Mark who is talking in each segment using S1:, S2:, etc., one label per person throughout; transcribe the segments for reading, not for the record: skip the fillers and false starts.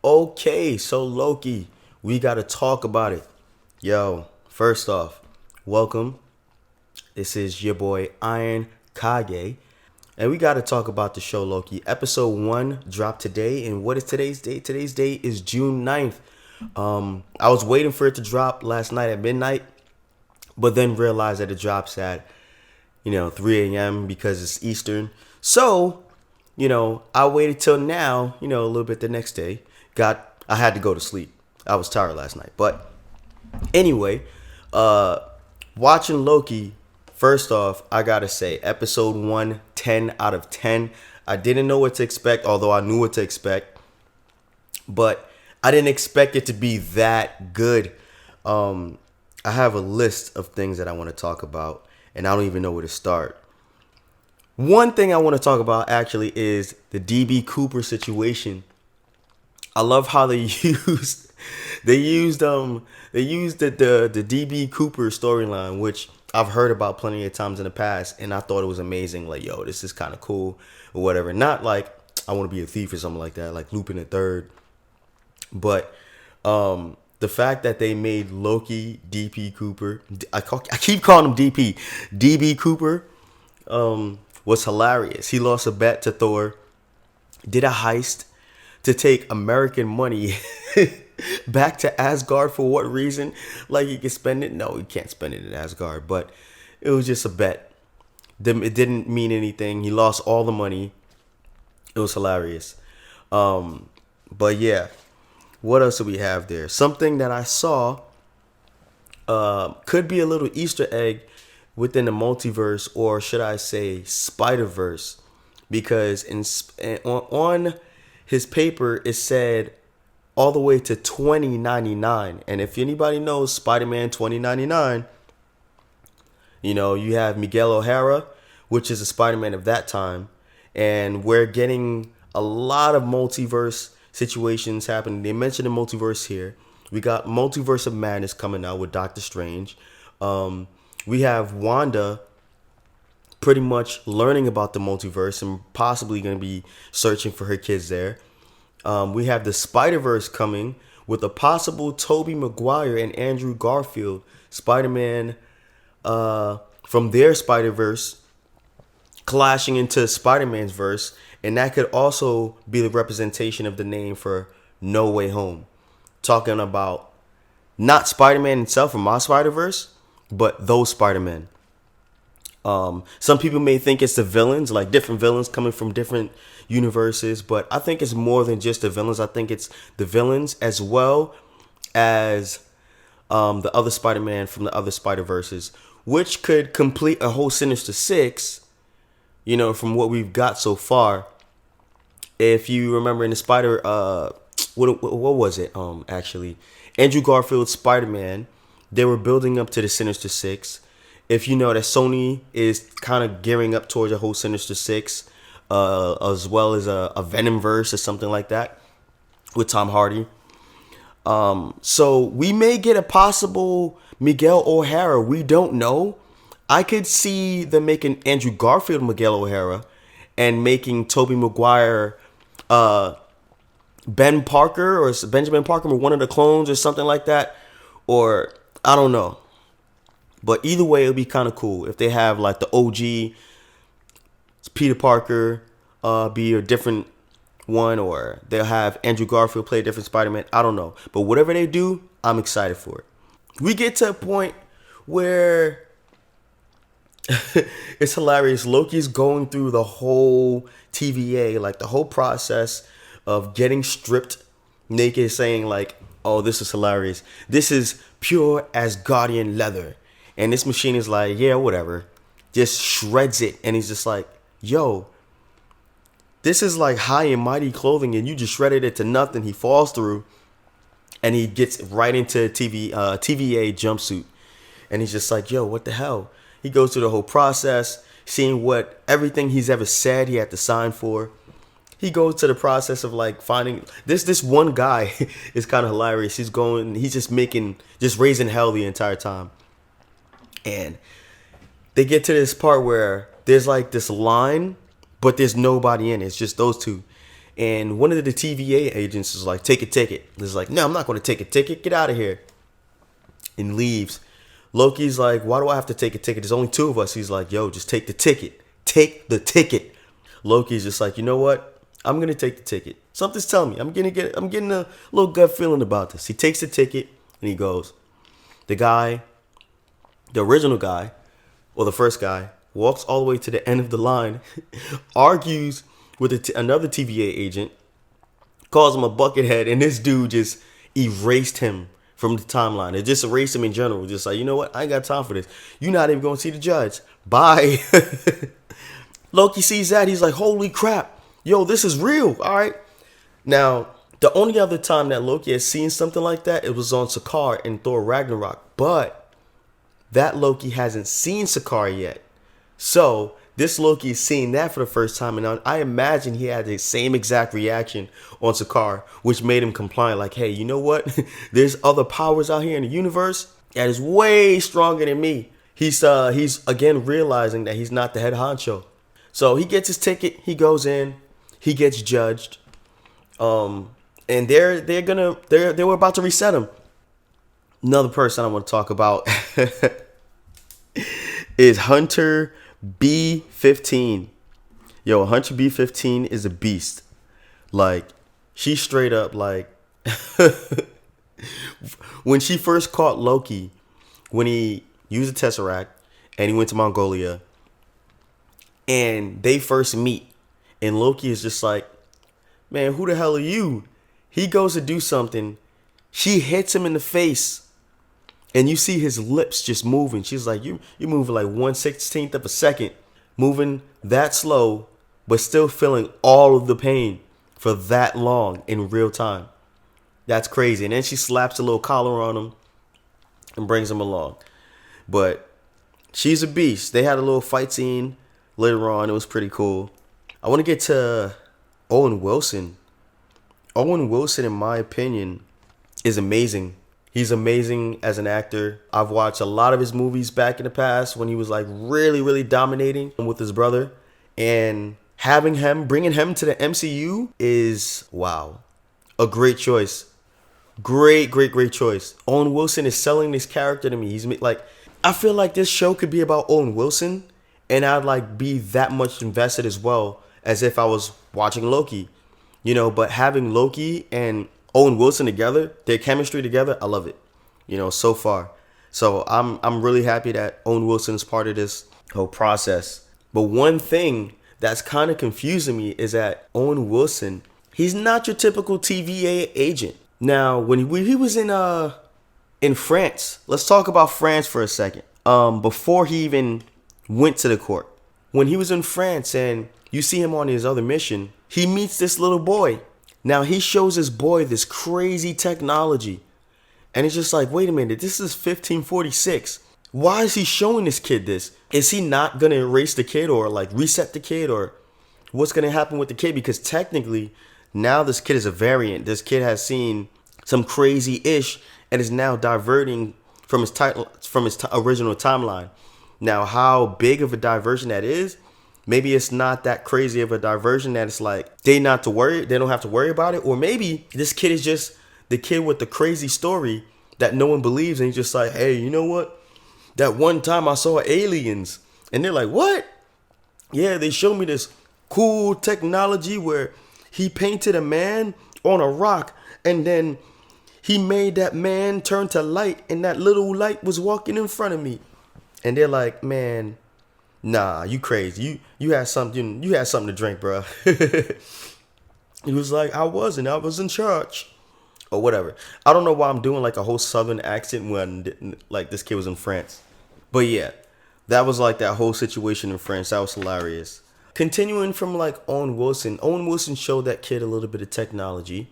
S1: Okay, so Loki, we got to talk about it. Yo, first off, welcome. This is your boy Iron Kage, and we got to talk about the show Loki. Episode 1 dropped today, and what is today's date? Today's date is June 9th. I was waiting for it to drop last night at midnight, but then realized that it drops at 3 a.m. because it's Eastern. So, I waited till now, a little bit the next day. I had to go to sleep. I was tired last night. But anyway, watching Loki, first off, I gotta say, episode 1, 10 out of 10. I didn't know what to expect, although I knew what to expect. But I didn't expect it to be that good. I have a list of things that I want to talk about, and I don't even know where to start. One thing I want to talk about actually is the DB Cooper situation. I love how they used the DB Cooper storyline, which I've heard about plenty of times in the past, and I thought it was amazing. Like, yo, this is kind of cool or whatever. Not like I want to be a thief or something like that, like Lupin the Third, but the fact that they made Loki DP Cooper, I keep calling him DB Cooper, was hilarious. He lost a bet to Thor, did a heist to take American money back to Asgard for what reason? Like he can spend it? No, he can't spend it in Asgard, but it was just a bet. It didn't mean anything. He lost all the money. It was hilarious. But yeah, what else do we have there? Something that I saw could be a little Easter egg within the multiverse, or should I say Spider-Verse, because on his paper it said all the way to 2099, and if anybody knows Spider-Man 2099, you have Miguel O'Hara, which is a Spider-Man of that time, and we're getting a lot of multiverse situations happening. They mentioned the multiverse here. We got Multiverse of Madness coming out with Doctor Strange. We have Wanda pretty much learning about the multiverse and possibly going to be searching for her kids there. We have the Spider-Verse coming with a possible Tobey Maguire and Andrew Garfield Spider-Man from their Spider-Verse clashing into Spider-Man's verse. And that could also be the representation of the name for No Way Home. Talking about not Spider-Man himself from my Spider-Verse, but those Spider-Men. Some people may think it's the villains, like different villains coming from different universes, but I think it's more than just the villains. I think it's the villains as well as the other Spider-Man from the other Spider-Verses, which could complete a whole Sinister Six, from what we've got so far. If you remember in the what was it? Actually, Andrew Garfield's Spider-Man, they were building up to the Sinister Six. If you know that Sony is kind of gearing up towards a whole Sinister Six, as well as a Venomverse or something like that with Tom Hardy. So we may get a possible Miguel O'Hara. We don't know. I could see them making Andrew Garfield Miguel O'Hara and making Tobey Maguire Ben Parker or Benjamin Parker or one of the clones or something like that. Or I don't know. But either way, it would be kind of cool if they have like the OG Peter Parker be a different one, or they'll have Andrew Garfield play a different Spider-Man. I don't know. But whatever they do, I'm excited for it. We get to a point where it's hilarious. Loki's going through the whole TVA, like the whole process of getting stripped naked, saying like, oh, this is hilarious. This is pure Asgardian leather. And this machine is like, yeah, whatever. Just shreds it. And he's just like, yo, this is like high and mighty clothing, and you just shredded it to nothing. He falls through, and he gets right into a TVA jumpsuit. And he's just like, yo, what the hell? He goes through the whole process, seeing what everything he's ever said he had to sign for. He goes to the process of like finding this one guy is kind of hilarious. He's just raising hell the entire time. And they get to this part where there's like this line, but there's nobody in it. It's just those two. And one of the TVA agents is like, take a ticket. He's like, no, I'm not going to take a ticket. Get out of here. And leaves. Loki's like, why do I have to take a ticket? There's only two of us. He's like, yo, just take the ticket. Take the ticket. Loki's just like, you know what? I'm going to take the ticket. Something's telling me. I'm getting a little gut feeling about this. He takes the ticket and he goes. The original guy, or the first guy, walks all the way to the end of the line, argues with another TVA agent, calls him a buckethead, and this dude just erased him from the timeline. It just erased him in general. Just like, you know what? I ain't got time for this. You're not even going to see the judge. Bye. Loki sees that. He's like, holy crap. Yo, this is real. All right. Now, the only other time that Loki has seen something like that, it was on Sakaar in Thor Ragnarok. But that Loki hasn't seen Sakaar yet. So this Loki is seeing that for the first time. And I imagine he had the same exact reaction on Sakaar, which made him compliant. Like, hey, you know what? There's other powers out here in the universe that is way stronger than me. He's again realizing that he's not the head honcho. So he gets his ticket. He goes in. He gets judged. And they were about to reset him. Another person I want to talk about is Hunter B-15. Yo, Hunter B-15 is a beast. Like, she straight up, like, when she first caught Loki, when he used the Tesseract and he went to Mongolia, and they first meet, and Loki is just like, man, who the hell are you? He goes to do something. She hits him in the face. And you see his lips just moving. She's like, you're moving like 1/16th of a second. Moving that slow, but still feeling all of the pain for that long in real time. That's crazy. And then she slaps a little collar on him and brings him along. But she's a beast. They had a little fight scene later on. It was pretty cool. I want to get to Owen Wilson. Owen Wilson, in my opinion, is amazing. He's amazing as an actor. I've watched a lot of his movies back in the past when he was like really, really dominating with his brother. And bringing him to the MCU is, wow, a great choice. Great choice. Owen Wilson is selling this character to me. He's like, I feel like this show could be about Owen Wilson, and I'd like be that much invested as well as if I was watching Loki. You know, but having Loki and Owen Wilson together, their chemistry together, I love it. You know, so far. So I'm really happy that Owen Wilson is part of this whole process. But one thing that's kind of confusing me is that Owen Wilson, he's not your typical TVA agent. Now, when he was in France, let's talk about France for a second. Before he even went to the court, when he was in France and you see him on his other mission, he meets this little boy. Now, he shows his boy this crazy technology. And it's just like, wait a minute, this is 1546. Why is he showing this kid this? Is he not going to erase the kid or like reset the kid, or what's going to happen with the kid? Because technically, now this kid is a variant. This kid has seen some crazy-ish and is now diverting from his original timeline. Now, how big of a diversion that is, maybe it's not that crazy of a diversion that it's like they don't have to worry about it. Or maybe this kid is just the kid with the crazy story that no one believes, and he's just like, hey, you know what? That one time I saw aliens. And they're like, what? Yeah, they showed me this cool technology where he painted a man on a rock, and then he made that man turn to light, and that little light was walking in front of me. And they're like, man, nah, you crazy. You had something to drink, bro. He was like, I was in church. Or whatever. I don't know why I'm doing like a whole southern accent when like this kid was in France. But yeah, that was like that whole situation in France. That was hilarious. Continuing from like Owen Wilson showed that kid a little bit of technology.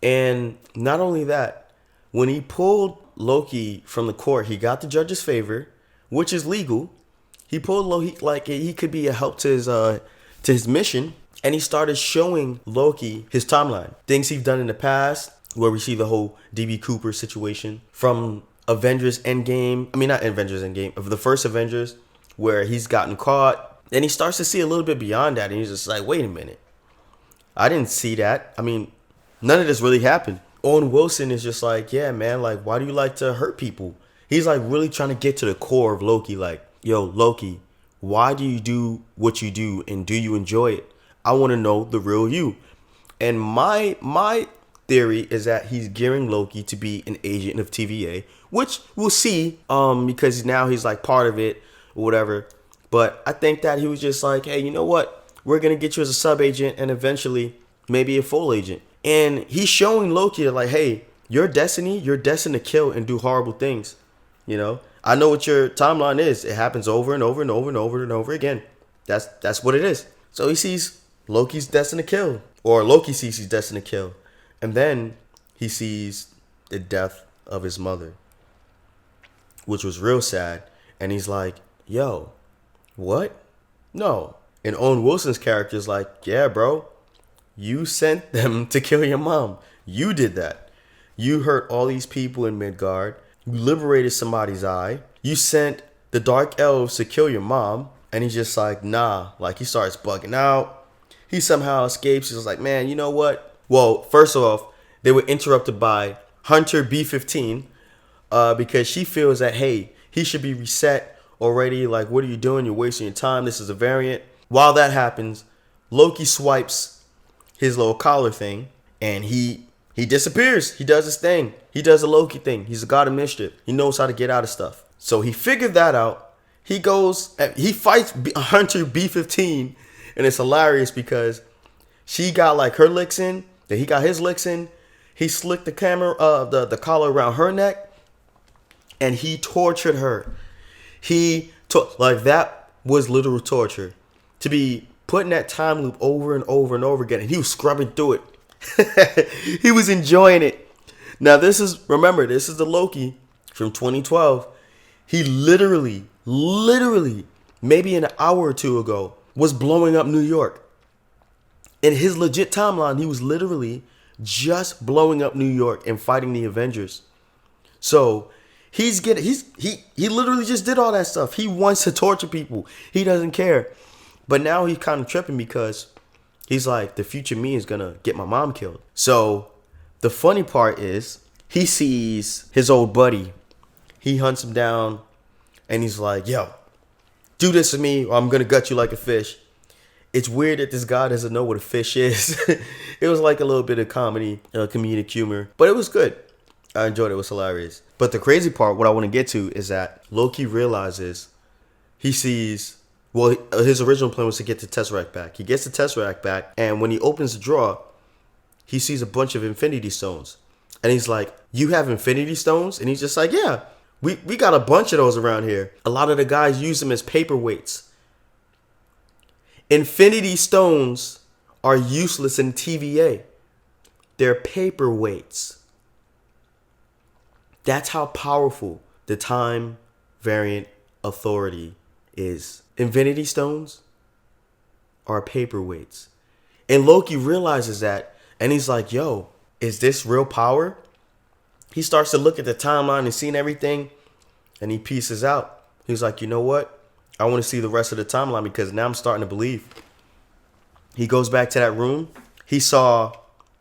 S1: And not only that, when he pulled Loki from the court, he got the judge's favor, which is legal. He pulled Loki like he could be a help to his mission. And he started showing Loki his timeline. Things he's done in the past, where we see the whole DB Cooper situation from Avengers Endgame. I mean, not Avengers Endgame, of the first Avengers, where he's gotten caught. And he starts to see a little bit beyond that. And he's just like, wait a minute. I didn't see that. I mean, none of this really happened. Owen Wilson is just like, yeah, man, like, why do you like to hurt people? He's like really trying to get to the core of Loki. Like, yo, Loki, why do you do what you do and do you enjoy it? I want to know the real you. And my theory is that he's gearing Loki to be an agent of TVA, which we'll see because now he's like part of it or whatever. But I think that he was just like, hey, you know what? We're going to get you as a sub agent and eventually maybe a full agent. And he's showing Loki that like, hey, your destiny, you're destined to kill and do horrible things. You know, I know what your timeline is. It happens over and over and over and over and over again. That's what it is. So he sees Loki's destined to kill, or Loki sees he's destined to kill. And then he sees the death of his mother, which was real sad. And he's like, yo, what? No. And Owen Wilson's character is like, yeah, bro, you sent them to kill your mom. You did that. You hurt all these people in Midgard. You liberated somebody's eye. You sent the Dark Elves to kill your mom. And he's just like, nah. Like, he starts bugging out. He somehow escapes. He's like, man, you know what? Well, first off, they were interrupted by Hunter B-15 because she feels that, hey, he should be reset already. Like, what are you doing? You're wasting your time. This is a variant. While that happens, Loki swipes his little collar thing and he disappears. He does his thing. He does a Loki thing. He's a god of mischief. He knows how to get out of stuff. So he figured that out. He goes, he fights Hunter B-15, and it's hilarious because she got like her licks in, then he got his licks in. He slicked the camera, the collar around her neck, and he tortured her. Like that was literal torture. To be put in that time loop over and over and over again, and he was scrubbing through it. He was enjoying it. Now this is the Loki from 2012. He literally, maybe an hour or two ago, was blowing up New York. In his legit timeline, he was literally just blowing up New York and fighting the Avengers. So he literally just did all that stuff. He wants to torture people. He doesn't care. But now he's kind of tripping because he's like, the future me is going to get my mom killed. So the funny part is he sees his old buddy. He hunts him down and he's like, yo, do this to me or I'm going to gut you like a fish. It's weird that this guy doesn't know what a fish is. It was like a little bit of comedic humor, but it was good. I enjoyed it. It was hilarious. But the crazy part, what I want to get to, is that Loki realizes he sees, well, his original plan was to get the Tesseract back. He gets the Tesseract back, and when he opens the drawer, he sees a bunch of Infinity Stones. And he's like, you have Infinity Stones? And he's just like, yeah, we got a bunch of those around here. A lot of the guys use them as paperweights. Infinity Stones are useless in TVA. They're paperweights. That's how powerful the time variant authority is. Infinity Stones are paperweights. And Loki realizes that, and he's like, yo, is this real power? He starts to look at the timeline and seeing everything, and he pieces out. He's like, you know what? I want to see the rest of the timeline because now I'm starting to believe. He goes back to that room. He saw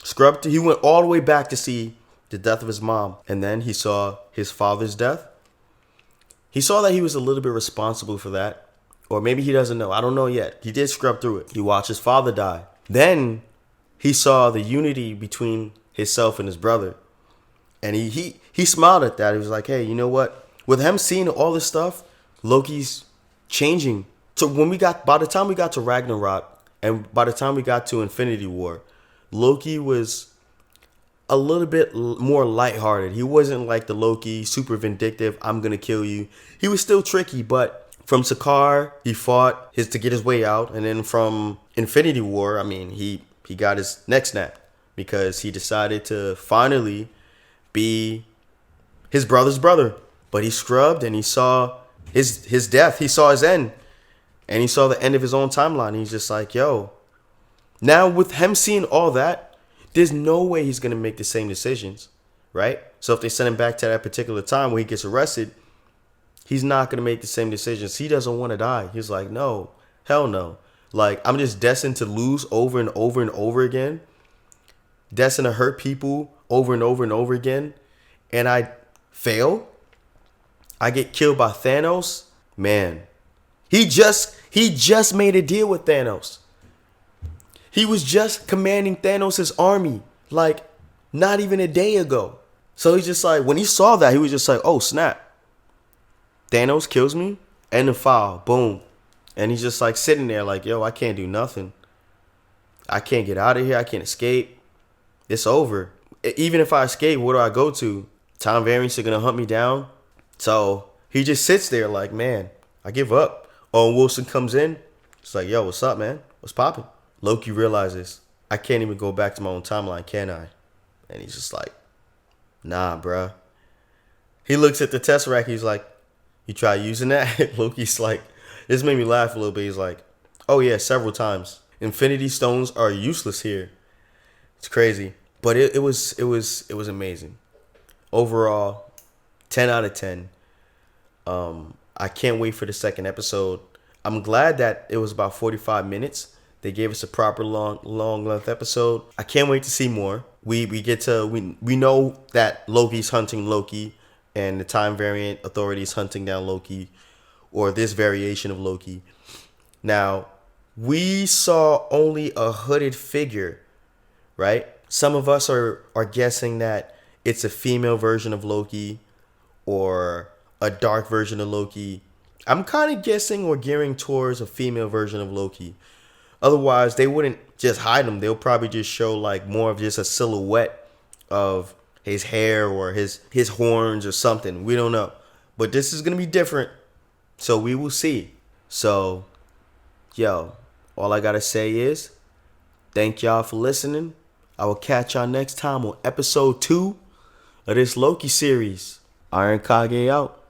S1: Scrub. He went all the way back to see the death of his mom. And then he saw his father's death. He saw that he was a little bit responsible for that. Or maybe he doesn't know. I don't know yet. He did scrub through it. He watched his father die. Then he saw the unity between himself and his brother. And he smiled at that. He was like, hey, you know what? With him seeing all this stuff, Loki's changing. So by the time we got to Ragnarok, and by the time we got to Infinity War, Loki was a little bit more lighthearted. He wasn't like the Loki, super vindictive, I'm going to kill you. He was still tricky, but from Sakaar, he fought to get his way out. And then from Infinity War, I mean, he got his neck snapped because he decided to finally be his brother's brother. But he scrubbed and he saw his death. He saw his end. And he saw the end of his own timeline. He's just like, yo. Now with him seeing all that, there's no way he's going to make the same decisions, right? So if they send him back to that particular time where he gets arrested, he's not going to make the same decisions. He doesn't want to die. He's like, no, hell no. Like, I'm just destined to lose over and over and over again. Destined to hurt people over and over and over again. And I fail. I get killed by Thanos. Man, he just made a deal with Thanos. He was just commanding Thanos' army like not even a day ago. So he's just like, when he saw that, he was just like, oh snap. Thanos kills me, end of file, boom. And he's just like sitting there like, yo, I can't do nothing. I can't get out of here. I can't escape. It's over. Even if I escape, where do I go to? Time variants are going to hunt me down. So he just sits there like, man, I give up. Owen Wilson comes in. It's like, yo, what's up, man? What's popping? Loki realizes, I can't even go back to my own timeline, can I? And he's just like, nah, bruh. He looks at the Tesseract. He's like, you try using that? Loki's like, this made me laugh a little bit. He's like, oh yeah, several times. Infinity Stones are useless here. It's crazy. But it was amazing. Overall, 10 out of 10. I can't wait for the second episode. I'm glad that it was about 45 minutes. They gave us a proper long length episode. I can't wait to see more. We know that Loki's hunting Loki, and the time variant authority is hunting down Loki, or this variation of Loki. Now, we saw only a hooded figure, right? Some of us are guessing that it's a female version of Loki or a dark version of Loki. I'm kind of guessing or gearing towards a female version of Loki. Otherwise, they wouldn't just hide him. They'll probably just show like more of just a silhouette of his hair or his horns or something. We don't know. But this is going to be different. So we will see. So, yo, all I got to say is thank y'all for listening. I will catch y'all next time on episode 2 of this Loki series. Iron Kage out.